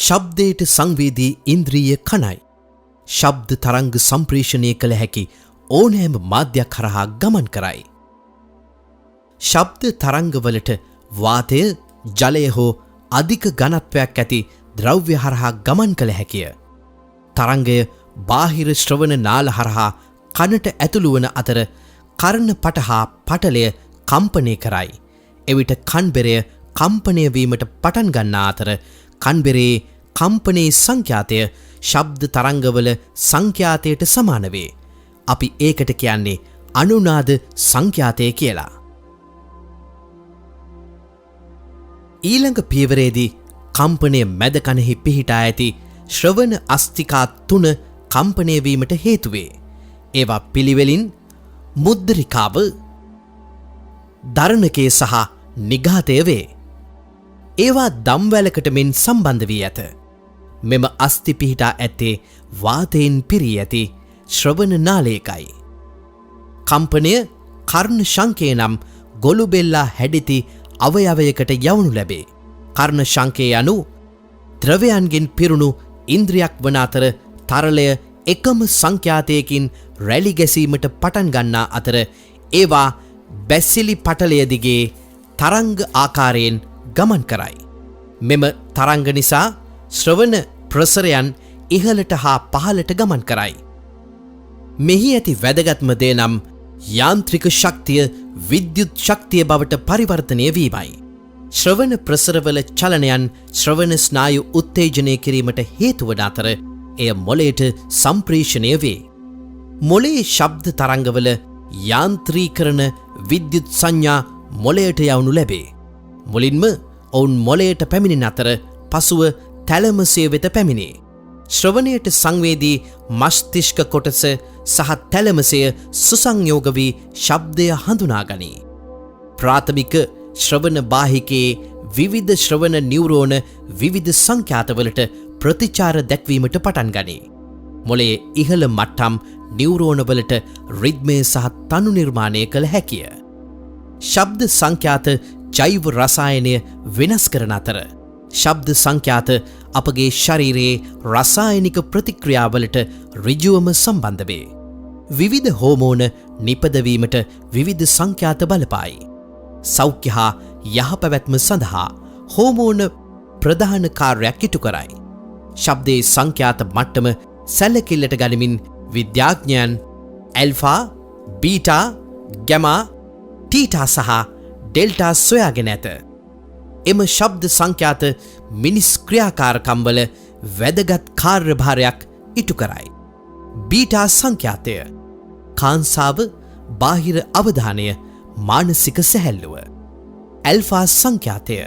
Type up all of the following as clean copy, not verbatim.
ශබ්දයට සංවේදී ඉන්ද්‍රිය කණයි. ශබ්ද තරංග සම්ප්‍රේෂණය කළ හැකි ඕනෑම මාධ්‍යයක් කරහා ගමන් කරයි. ශබ්ද තරංගවලට වාතය, ජලය හෝ අධික ඝනත්වයක් ඇති ද්‍රව්‍ය හරහා ගමන් කළ හැකිය. තරංගය බාහිර ශ්‍රවණ නාල හරහා කනට ඇතුළු වන අතර කර්ණ පට හා පටලය කම්පනය කරයි. එවිට කන්බෙරය කම්පනය වීමට පටන් ගන්නා අතර කන්බෙරේ කම්පනයේ සංඛ්‍යාතය ශබ්ද තරංගවල සංඛ්‍යාතයට සමාන වේ. අපි ඒකට කියන්නේ අනුනාද සංඛ්‍යාතය කියලා. ඊළඟ පියවරේදී කම්පනය මැද කනෙහි පිහිටා ඇති ශ්‍රවණ අස්තිකා 3 කම්පනය වීමට හේතු වේ. ඒවා පිළිවෙලින් මුද්දරිකාව, දරණකය සහ නිඝාතය වේ. ඒවා දම්වැලකට මෙන් සම්බන්ධ වී ඇත. මෙම අස්ති පිහිටා ඇත්තේ වාතයෙන් පිරී ඇති ශ්‍රවණ නාලයකයි. කම්පනය කර්ණ ශංකය නම් ගොළුබෙල්ලා හැඩිති අවයවයකට යවනු ලැබේ. කර්ණ ශංකය යනු ද්‍රවයන්ගෙන් පිරුණු ඉන්ද්‍රියක් වන අතර තරලය එකම සංඛ්‍යාතයකින් රැලි ගැසීමට පටන් ගන්නා අතර ඒවා බැසිලි පටලය දිගේ තරංග ආකාරයෙන් ගමන් කරයි. මෙම තරංග නිසා ශ්‍රවණ ප්‍රසරයන් ඉහළට හා පහළට ගමන් කරයි. මෙහි ඇති වැදගත්ම දේ නම් යාන්ත්‍රික ශක්තිය විද්‍යුත් ශක්තිය බවට පරිවර්තනය වීමයි. ශ්‍රවණ ප්‍රසරවල චලනයන් ශ්‍රවණ ස්නායු උත්තේජනය කිරීමට හේතු වන අතර එය මොළයට සම්ප්‍රේෂණය වේ. මොළයේ ශබ්ද තරංගවල යාන්ත්‍රීකරණ විද්‍යුත් සංඥා මොළයට යවනු ලැබේ. මුලින්ම ඔවුන් මොළයට පැමිණෙන අතර පසුව තැලමසය වෙත පැමිණේ. ශ්‍රවණයට සංවේදී මස්තිෂ්ක කොටස සහ තැලමසය සුසංයෝග වී ශබ්දය හඳුනාගනී. ප්‍රාථමික ශ්‍රවණ බාහිකයේ විවිධ ශ්‍රවණ නියුරෝන විවිධ සංඛ්‍යාතවලට ප්‍රතිචාර දැක්වීමට පටන් ගනී. මොළයේ ඉහළ මට්ටම් නියුරෝනවලට රිද්මය සහ තනු නිර්මාණය කළ හැකිය. ශබ්ද සංඛ්‍යාත ජෛව රසායනය වෙනස් කරන අතර ශබ්ද සංඛ්‍යාත අපගේ ශරීරයේ රසායනික ප්‍රතික්‍රියාවලට ඍජුවම සම්බන්ධ වේ. විවිධ හෝමෝන නිපදවීමට විවිධ සංඛ්‍යාත බලපායි. සෞඛ්‍ය හා යහපැවැත්ම සඳහා හෝමෝන ප්‍රධාන කාර්යයක් ඉටු කරයි. ශබ්දයේ සංඛ්‍යාත මට්ටම සැලකිල්ලට ගනිමින් විද්‍යාඥයන් ඇල්ෆා, බීටා, ගැමා, ටීටා සහ ඩෙල්ටා සොයාගෙන ඇත. එම ශබ්ද සංඛ්‍යාත මිනිස් ක්‍රියාකාරකම්වල වැදගත් කාර්යභාරයක් ඉටු කරයි. බීටා සංඛ්‍යාතය කාංසාව, බාහිර අවධානය, මානසික සැහැල්ලුව. ඇල්ෆා සංඛ්‍යාතය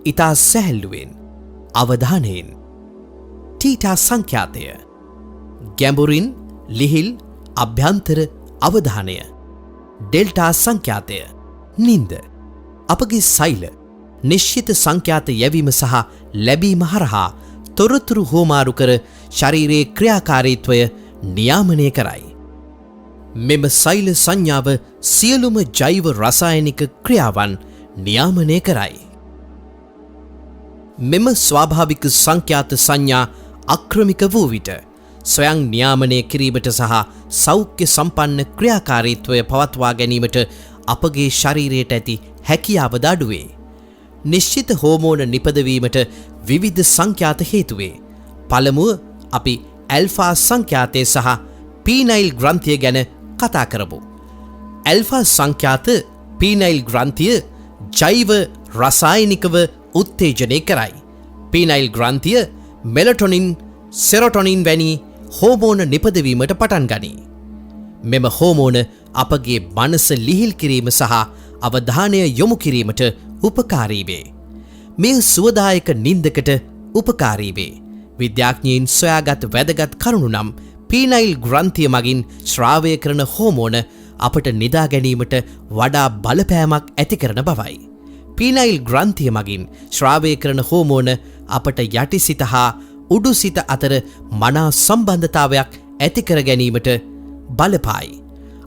ඉතා සැහැල්ලුවෙන් අවධානයෙන්. ටීටා සංඛ්‍යාතය ගැඹුරින් ලිහිල් අභ්‍යන්තර අවධානය. ඩෙල්ටා සංඛ්‍යාතය නින්ද. අපගේ සෛල නිශ්චිත සංඛ්‍යාත යැවීම සහ ලැබීම හරහා තොරතුරු හෝමාරු කර ශරීරයේ ක්‍රියාකාරීත්වය නියාමනය කරයි. මෙම සෛල සංඥාව සියලුම ජෛව රසායනික ක්‍රියාවන් නියාමනය කරයි. මෙම ස්වාභාවික සංඛ්‍යාත සංඥා අක්‍රමික වූ විට ස්වයං නියාමනය කිරීමට සහ සෞඛ්‍ය සම්පන්න ක්‍රියාකාරීත්වය පවත්වා ගැනීමට අපගේ ශරීරයට ඇති හැකියාවද අඩුවේ. නිශ්චිත හෝමෝන නිපදවීමට විවිධ සංඛ්‍යාත හේතුවේ. පළමුව අපි ඇල්ෆා සංඛ්‍යාතය සහ පීනයිල් ග්‍රන්ථිය ගැන කතා කරමු. ඇල්ෆා සංඛ්‍යාත පීනයිල් ග්‍රන්ථිය ජෛව රසායනිකව උත්තේජනය කරයි. පීනයිල් ග්‍රන්ථිය මෙලටොනින්, සෙරොටොනින් වැනි හෝමෝන නිපදවීමට පටන් ගනී. මෙම හෝමෝන අපගේ මනස ලිහිල් කිරීම සහ අවධානය යොමු කිරීමට උපකාරී වේ. මෙය සුවදායක නින්දකට උපකාරී වේ. විද්‍යාඥයින් සොයාගත් වැදගත් කරුණු නම් පීනයිල් ග්‍රන්ථිය මගින් ශ්‍රාවය කරන හෝමෝන අපට නිදා ගැනීමට වඩා බලපෑමක් ඇති කරන බවයි. පීනයිල් ග්‍රන්ථිය මගින් ශ්‍රාවය කරන හෝමෝන අපට යටිසිත හා උඩුසිත අතර මනා සම්බන්ධතාවයක් ඇති කර ගැනීමට බලපායි.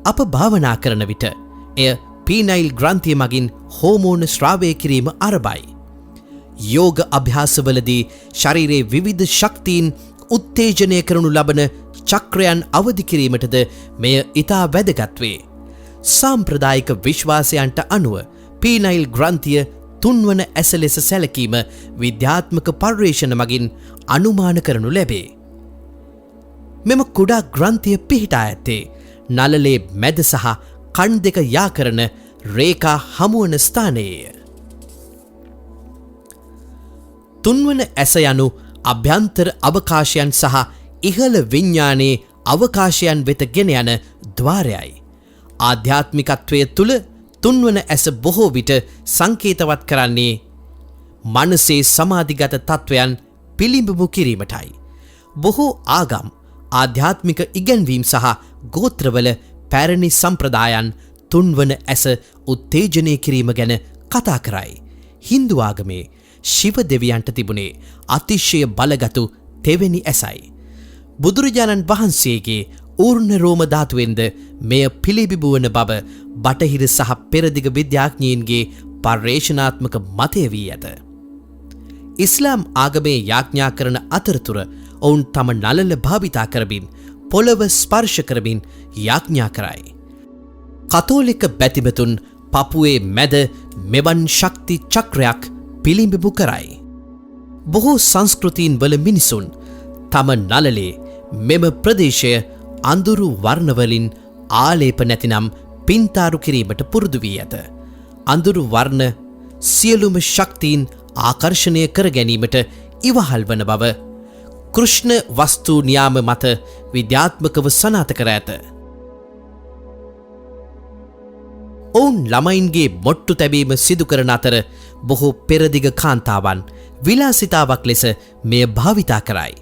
අප භාවනා කරන විට එය පීනයිල් ග්‍රන්ථිය මගින් හෝමෝන ශ්‍රාවය කිරීම ආරම්භයි. යෝග අභ්‍යාසවලදී ශරීරයේ විවිධ ශක්තියින් උත්තේජනය කරනු ලබන චක්‍රයන් අවදි කිරීමටද මෙය ඉතා වැදගත් වේ. සාම්ප්‍රදායික විශ්වාසයන්ට අනුව පීනයිල් ග්‍රන්ථිය තුන්වන ඇස ලෙස සැලකීම විද්‍යාත්මක පර්යේෂණ මගින් අනුමාන කරනු ලැබේ. මෙම කුඩා ග්‍රන්ථිය පිහිටා ඇත්තේ නළලේ මැද සහ කන් දෙක යා කරන රේඛා හමුවන ස්ථානයේය. තුන්වන ඇස යනු අභ්‍යන්තර අවකාශයන් සහ ඉහළ විඤ්ඤාණයේ අවකාශයන් වෙත ගෙන යන ద్వාරයයි. ආධ්‍යාත්මිකත්වයේ තුල තුන්වන ඇස බොහෝ විට සංකේතවත් කරන්නේ මනසේ සමාධිගත තත්වයන් පිළිඹු කිරීමටයි. බොහෝ ආගම් ආධ්‍යාත්මික ඉගැන්වීම් සහ ගෝත්‍රවල පැරණි සම්ප්‍රදායන් තුන්වන ඇස උත්තේජනය කිරීම ගැන කතා කරයි. හින්දු ආගමේ ශිව දෙවියන්ට තිබුණේ අතිශය බලගතු තෙවෙනි ඇසයි. බුදුරජාණන් වහන්සේගේ ඌර්ණ රෝම ධාතුවෙන්ද මෙය පිළිබිඹුවන බව බටහිර සහ පෙරදිග විද්‍යාඥයින්ගේ පර්යේෂණාත්මක මතය වී ඇත. ඉස්ලාම් ආගමේ යාඥා කරන අතරතුර ඔවුන් තම නළල භාවිතා කරමින් පොළව ස්පර්ශ කරමින් යාඥා කරයි. කතෝලික බැතිමතුන් පපුවේ මැද මෙවන් ශක්ති චක්‍රයක් පිළිඹු කරයි. බොහෝ සංස්කෘතීන් වල මිනිසුන් තම නළලේ මෙම ප්‍රදේශය අඳුරු වර්ණවලින් ආලේප නැතිනම් පින්තාරු කිරීමට පුරුදු වී ඇත. අඳුරු වර්ණ සියලුම ශක්තියින් ආකර්ෂණය කර ගැනීමට ඉවහල් වන බව කෘෂ්ණ වස්තු න්‍යාම මත විද්‍යාත්මකව සනාථ කර ඇත. ඔවුන් ළමයින්ගේ මොට්ටු තැබීම සිදු කරන අතර බොහෝ පෙරදිග කාන්තාවන් විලාසිතාවක් ලෙස මෙය භාවිතා කරයි.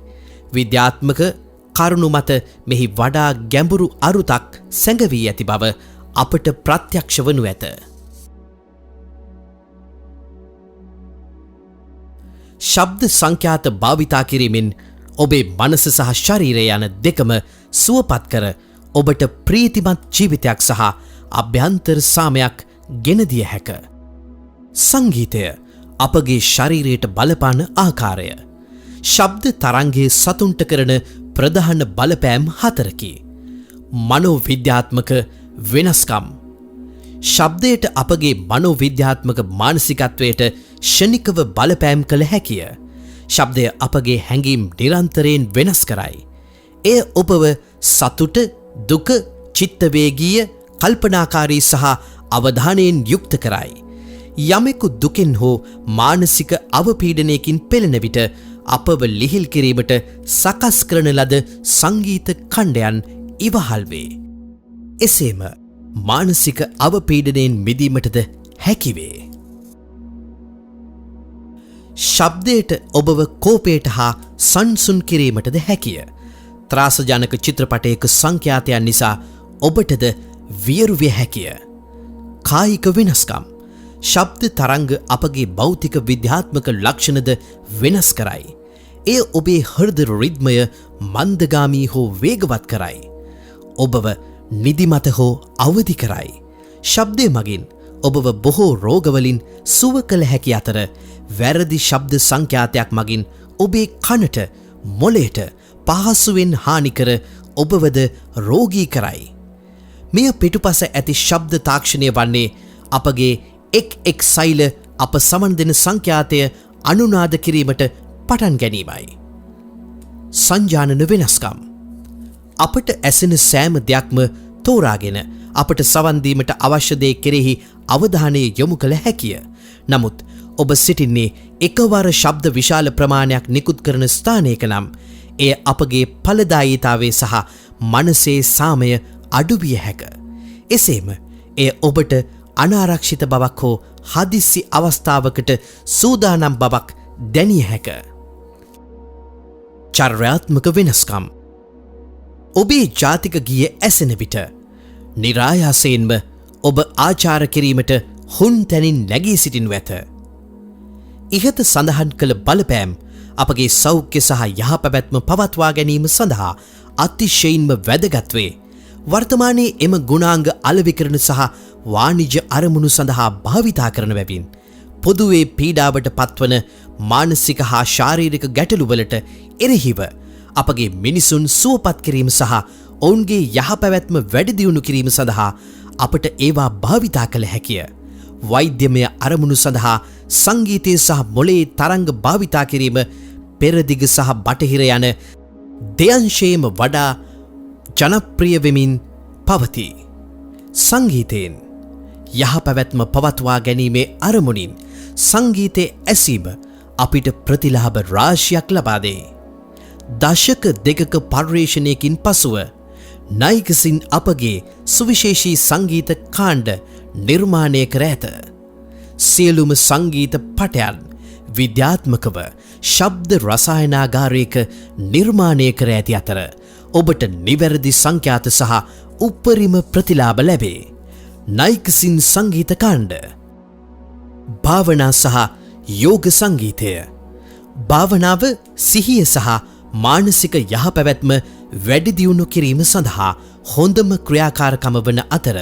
විද්‍යාත්මක කරුණු මත මෙහි වඩා ගැඹුරු අරුතක් සැඟවී ඇති බව අපට ප්‍රත්‍යක්ෂ වනු ඇත. ශබ්ද සංඛ්‍යාත භාවිතා කිරීමෙන් ඔබේ මනස සහ ශරීරය යන දෙකම සුවපත් කර ඔබට ප්‍රීතිමත් ජීවිතයක් සහ අභ්‍යන්තර සාමයක් ගෙන දිය හැක. සංගීතය අපගේ ශරීරයට බලපාන ආකාරය. ශබ්ද තරංගයේ සතුන්ට කරන ප්‍රධාන බලපෑම් හතරකි. මනෝවිද්‍යාත්මක වෙනස්කම්. ශබ්දයට අපගේ මනෝවිද්‍යාත්මක මානසිකත්වයට ෂණිකව බලපෑම් කළ හැකිය. ශබ්දය අපගේ හැඟීම් නිරන්තරයෙන් වෙනස් කරයි. එය ඔබව සතුට, දුක, චිත්තවේගීය, කල්පනාකාරී සහ අවධානයෙන් යුක්ත කරයි. යමෙකු දුකෙන් හෝ මානසික අවපීඩනයකින් පෙළෙන විට අපව ලිහිල් කිරීමට සකස් කරන ලද සංගීත ඛණ්ඩයන් ඉවහල් වේ. එසේම මානසික අවපීඩනයෙන් මිදීමටද හැකිවේ. ශබ්දයට ඔබව කෝපයට හා සංසුන් කිරීමටද හැකිය. ත්‍රාසජනක චිත්‍රපටයක සංඛ්‍යාතයන් නිසා ඔබටද වියරු විය හැකිය. කායික වෙනස්කම්. ශබ්ද තරංග අපගේ භෞතික විද්‍යාත්මක ලක්ෂණද වෙනස් කරයි. එය ඔබේ හෘද රිද්මය මන්දගාමී හෝ වේගවත් කරයි. ඔබව නිදිමත හෝ අවදි කරයි. ශබ්දය මගින් ඔබව බොහෝ රෝගවලින් සුව කළ හැකි අතර වැරදි ශබ්ද සංඛ්‍යාතයක් මගින් ඔබේ කනට, මොළයට පහසුවෙන් හානිකර ඔබවද රෝගී කරයි. මෙය පිටුපස ඇති ශබ්ද තාක්ෂණය වන්නේ අපගේ එක් සෛල අප සමන් දෙන සංඛ්‍යාතය අනුනාද කිරීමට පටන් ගැනීමයි. සංජානන වෙනස්කම්. අපට ඇසෙන සෑම දෙයක්ම තෝරාගෙන අපට සවන්දීමට අවශ්‍ය දේ කෙරෙහි අවධානය යොමු කළ හැකිය. නමුත් ඔබ සිටින්නේ එකවර ශබ්ද විශාල ප්‍රමාණයක් නිකුත් කරන ස්ථානයක නම් එය අපගේ ඵලදායීතාවය සහ මනසේ සාමය අඩුවිය හැක. එසේම එය ඔබට අනාරක්ෂිත බවක් හෝ හදිස්සි අවස්ථාවකට සූදානම් බවක් දැනිය හැක. චර්යාත්මක වෙනස්කම්. ඔබේ ජාතික ගීය ඇසෙන විට නිරායාසයෙන්ම ඔබ ආචාර කිරීමට හුන් තැනින් නැගී සිටිනු ඇත. ඉහත සඳහන් කළ බලපෑම් අපගේ සෞඛ්‍ය සහ යහපැවැත්ම පවත්වා ගැනීම සඳහා අතිශයින්ම වැදගත් වේ. වර්තමානයේ එම ගුණාංග අලෙවිකරන සහ වාණිජ්‍ය අරමුණු සඳහා භාවිතා කරන බැවින් පොදුවේ පීඩාවට පත්වන මානසික හා ශාරීරික ගැටලුවලට එරෙහිව අපගේ මිනිසුන් සුවපත් කිරීම සහ ඔවුන්ගේ යහපැවැත්ම වැඩි දියුණු කිරීම සඳහා අපට ඒවා භාවිතා කළ හැකිය. වෛද්‍යමය අරමුණු සඳහා සංගීතය සහ මොළයේ තරංග භාවිතා කිරීම පෙරදිග සහ බටහිර යන දෙයංශයේම වඩා ජනප්‍රිය වෙමින් පවතී. සංගීතයෙන් යහපැවැත්ම පවත්වා ගැනීමේ අරමුණින් සංගීතයේ ඇසීම අපිට ප්‍රතිලාභ රාශියක් ලබා දෙයි. දශක දෙකක පර්යේෂණයකින් පසුව නයිකසින් අපගේ සුවිශේෂී සංගීත කාණ්ඩ නිර්මාණය කර ඇත. සියලුම සංගීත පටයන් විද්‍යාත්මකව ශබ්ද රසායනාගාරයක නිර්මාණය කර ඇති අතර ඔබට නිවැරදි සංඛ්‍යාත සහ උපරිම ප්‍රතිලාභ ලැබේ. නයිකසින් සංගීත කාණ්ඩ භාවනා සහ යෝග සංගීතය. භාවනාව සිහිය සහ මානසික යහපැවැත්ම වැඩි දියුණු කිරීම සඳහා හොඳම ක්‍රියාකාරකම වන අතර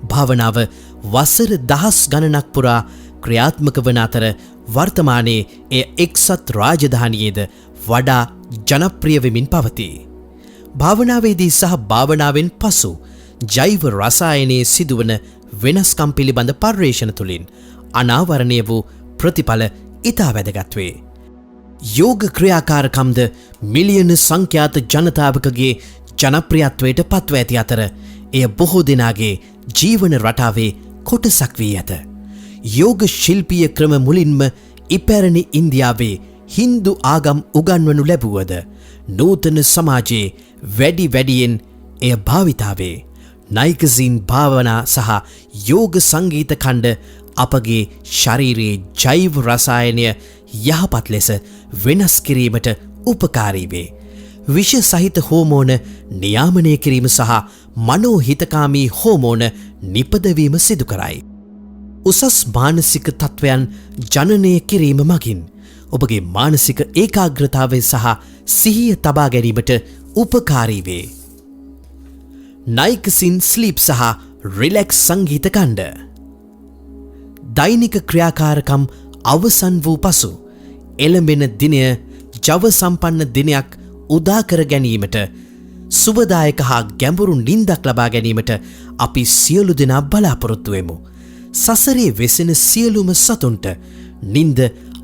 භාවනාව වසර දහස් ගණනක් පුරා ක්‍රියාත්මක වන අතර වර්තමානයේ එය එක්සත් රාජධානියේද වඩා ජනප්‍රිය වෙමින් පවතී. භාවනාවේදී සහ භාවනාවෙන් පසු ජෛව රසායනයේ සිදුවන වෙනස්කම් පිළිබඳ පර්යේෂණ තුළින් අනාවරණය වූ ප්‍රතිඵල ඉතා වැදගත් වේ. යෝග ක්‍රියාකාරකම්ද මිලියන සංඛ්‍යාත ජනතාවකගේ ජනප්‍රියත්වයට පත්ව ඇති අතර එය බොහෝ දෙනාගේ ජීවන රටාවේ කොටසක් වී ඇත. යෝග ශිල්පීය ක්‍රම මුලින්ම ඉපැරණි ඉන්දියාවේ හින්දු ආගම් උගන්වනු ලැබුවද නූතන සමාජයේ වැඩි වැඩියෙන් එය භාවිතාවේ. නයිකසින් භාවනා සහ යෝග සංගීත කණ්ඩ අපගේ ශරීරයේ ජෛව රසායනය යහපත් ලෙස වෙනස් කිරීමට උපකාරී වේ. විෂ සහිත හෝමෝන නියාමනය කිරීම සහ මනෝහිතකාමී හෝමෝන නිපදවීම සිදු කරයි. උසස් මානසික තත්ත්වයන් ජනනය කිරීම මගින් ඔබගේ මානසික ඒකාග්‍රතාවය සහ සිහිය තබා ගැනීමට උපකාරී වේ. නයිකසින් ස්ලීප් සහ රිලැක්ස් සංගීත කණ්ඩ දෛනික ක්‍රියාකාරකම් අවසන් වූ පසු එළඹෙන දිනය ජව සම්පන්න දිනයක් උදාකර ගැනීමට සුවදායක හා ගැඹුරු නින්දක් ලබා ගැනීමට අපි සියලු දෙනා බලාපොරොත්තු වෙමු. සසරේ වෙසෙන සියලුම සතුන්ට නින්ද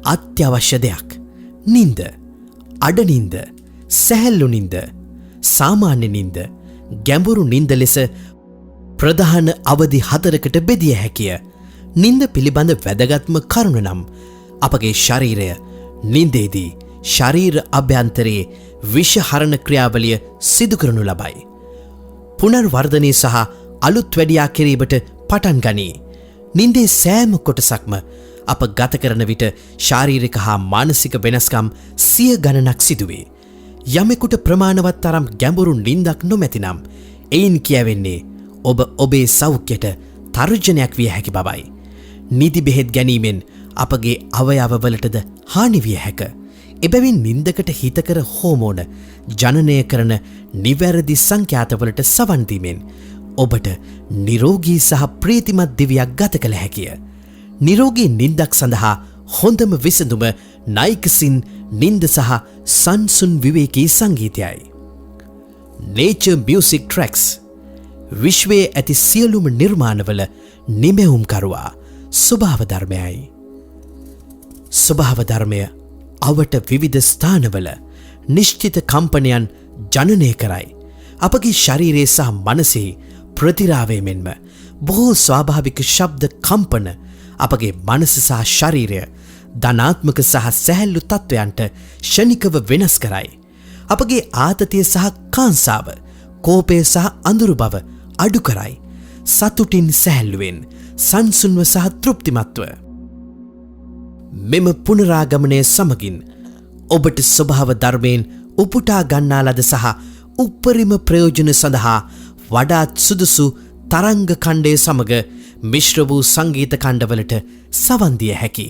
අත්‍යවශ්‍ය දෙයක්. නින්ද, අඩනින්ද, සැහැල්ලු නින්ද, සාමාන්‍ය නින්ද, ගැඹුරු නින්ද ලෙස ප්‍රධාන අවධි 4කට බෙදිය හැකිය. නින්ද පිළිබඳ වැදගත්ම කරුණ නම් අපගේ ශරීරය නින්දේදී ශරීර අභ්‍යන්තරයේ විෂහරණ ක්‍රියාවලිය සිදු කරනු ලබයි. පුනර්වර්ධනය සහ අලුත් වැඩියා කිරීමට පටන් ගනී. නින්දේ සෑම කොටසක්ම අප ගත කරන විට ශාරීරික හා මානසික වෙනස්කම් සිය ගණනක් සිදුවේ. යමෙකුට ප්‍රමාණවත් තරම් ගැඹුරු නින්දක් නොමැතිනම් එයින් කියවෙන්නේ ඔබ ඔබේ සෞඛ්‍යයට තර්ජනයක් විය හැකි බවයි. නිදි බෙහෙත් ගැනීමෙන් අපගේ අවයවවලටද හානි විය හැක. එබැවින් නින්දකට හිතකර හෝමෝන ජනනය කරන නිවැරදි සංඛ්‍යාතවලට සවන් දීමෙන් ඔබට නිරෝගී සහ ප්‍රීතිමත් දිවියක් ගත කළ හැකිය. නිරෝගී නින්දක් සඳහා හොඳම විසඳුම නයිකසින් නින්ද සහ සංසුන් විවේකී සංගීතයයි. Nature Music Tracks විශ්වයේ ඇති සියලුම නිර්මාණවල නිමැවුම්කරුවා ස්වභාව ධර්මයයි. ස්වභාව ධර්මය අවට විවිධ ස්ථානවල නිශ්චිත කම්පනයන් ජනනය කරයි. අපගේ ශරීරයේ සහ මනසේ ප්‍රතිරාවය මෙන්ම බොහෝ ස්වාභාවික ශබ්ද කම්පන අපගේ මනස සහ ශරීරය ධනාත්මක සහ සැහැල්ලු තත්ත්වයන්ට ෂණිකව වෙනස් කරයි. අපගේ ආතතිය සහ කාංසාව, කෝපය සහ අඳුරු බව අඩු කරයි. සතුටින් සැහැල්ලුවෙන් සංසුන්ව සහ තෘප්තිමත්ව මෙම පුනරාගමනය සමගින් ඔබට ස්වභාව ධර්මයෙන් උපුටා ගන්නා ලද සහ උපරිම ප්‍රයෝජන සඳහා වඩාත් සුදුසු තරංග කණ්ඩය සමග මිශ්‍ර වූ සංගීත කණ්ඩවලට සවන් දිය හැකි.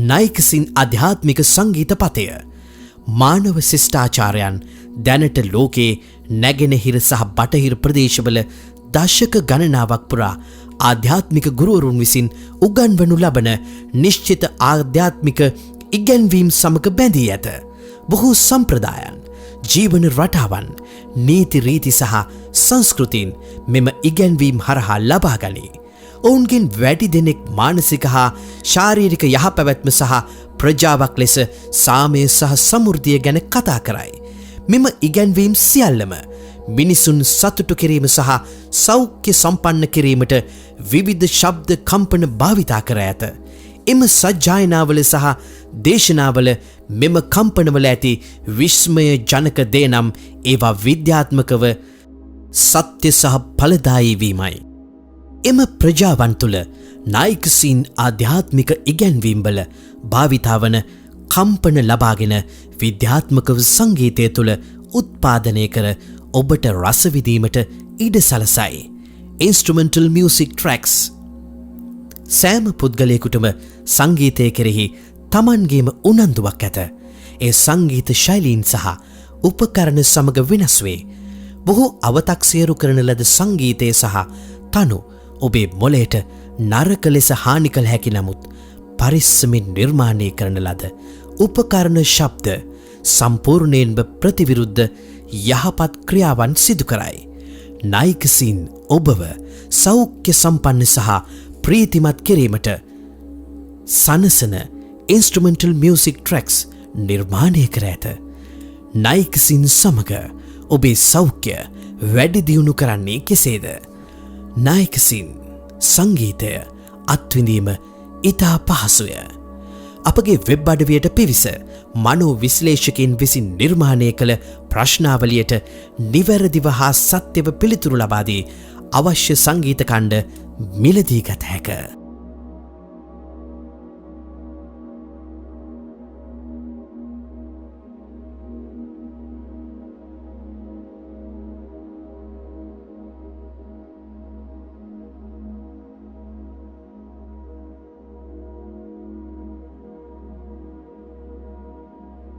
නයිකසින් අධ්‍යාත්මික සංගීත පතය මානව ශිෂ්ටාචාරයන් දැනට ලෝකයේ නැගෙනහිර සහ බටහිර ප්‍රදේශවල දශක ගණනාවක් පුරා ආධ්‍යාත්මික ගුරුවරුන් විසින් උගන්වනු ලබන නිශ්චිත ආධ්‍යාත්මික ඉගැන්වීම් සමග බැඳී ඇත. බොහෝ සම්ප්‍රදායන්, ජීවන රටාවන්, නීති රීති සහ සංස්කෘතින් මෙම ඉගැන්වීම් හරහා ලබා ගනී. ඔවුන්ගෙන් වැඩි දෙනෙක් මානසික හා ශාරීරික යහපැවැත්ම සහ ප්‍රජාවක් ලෙස සාමය සහ සමෘද්ධිය ගැන කතා කරයි. මෙම ඉගැන්වීම් සියල්ලම මිනිසුන් සතුටු කිරීම සහ සෞඛ්‍ය සම්පන්න කිරීමට විවිධ ශබ්ද කම්පන භාවිතා කර ඇත. එම සජ්ජායනාවල සහ දේශනාවල මෙම කම්පනවල ඇති විස්මය ජනක දේ නම් ඒවා විද්‍යාත්මකව සත්‍ය සහ ඵලදායී වීමයි. එම ප්‍රජාවන් තුළ නායිකසීන් ආධ්‍යාත්මික ඉගැන්වීම්වල භාවිතාවන කම්පන ලබාගෙන විද්‍යාත්මකව සංගීතය තුළ උත්පාදනය කර ඔබට රසවිදීමට ඉඩ සලසයි. ඉන්ස්ට්‍රුමෙන්ටල් මියුසික් ට්‍රැක්ස්. සෑම පුද්ගලයෙකුටම සංගීතය කෙරෙහි තමන්ගේම උනන්දුවක් ඇත. ඒ සංගීත ශෛලීන් සහ උපකරණ සමග වෙනස් වේ. බොහෝ අවතක්සේරු කරන ලද සංගීතය සහ තනු ඔබේ මොලයට නරක ලෙස හානි කළ හැකි නමුත් පරිස්සමින් නිර්මාණය කරන ලද උපකරණ ශබ්ද සම්පූර්ණයෙන්ම ප්‍රතිවිරුද්ධ යහපත් ක්‍රියාවන් සිදු කරයි. නායිකසීන් ඔබව සෞඛ්‍ය සම්පන්න සහ ප්‍රීතිමත් කිරීමට සනසන ඉන්ස්ට්‍රුමෙන්ටල් මියුසික් ට්‍රැක්ස් නිර්මාණය කර ඇත. නායිකසීන් සමග ඔබේ සෞඛ්‍ය වැඩි දියුණු කරන්නේ කෙසේද? නායිකසීන් සංගීතය අත්විඳීම ඉතා පහසුය. අපගේ වෙබ් අඩවියට පිවිස මනෝ විශ්ලේෂකයන් විසින් නිර්මාණය කළ ප්‍රශ්නාවලියට නිවැරදිව හා සත්‍යව පිළිතුරු ලබා දී අවශ්‍ය සංගීත ඛණ්ඩ මිලදී ගත හැකිය.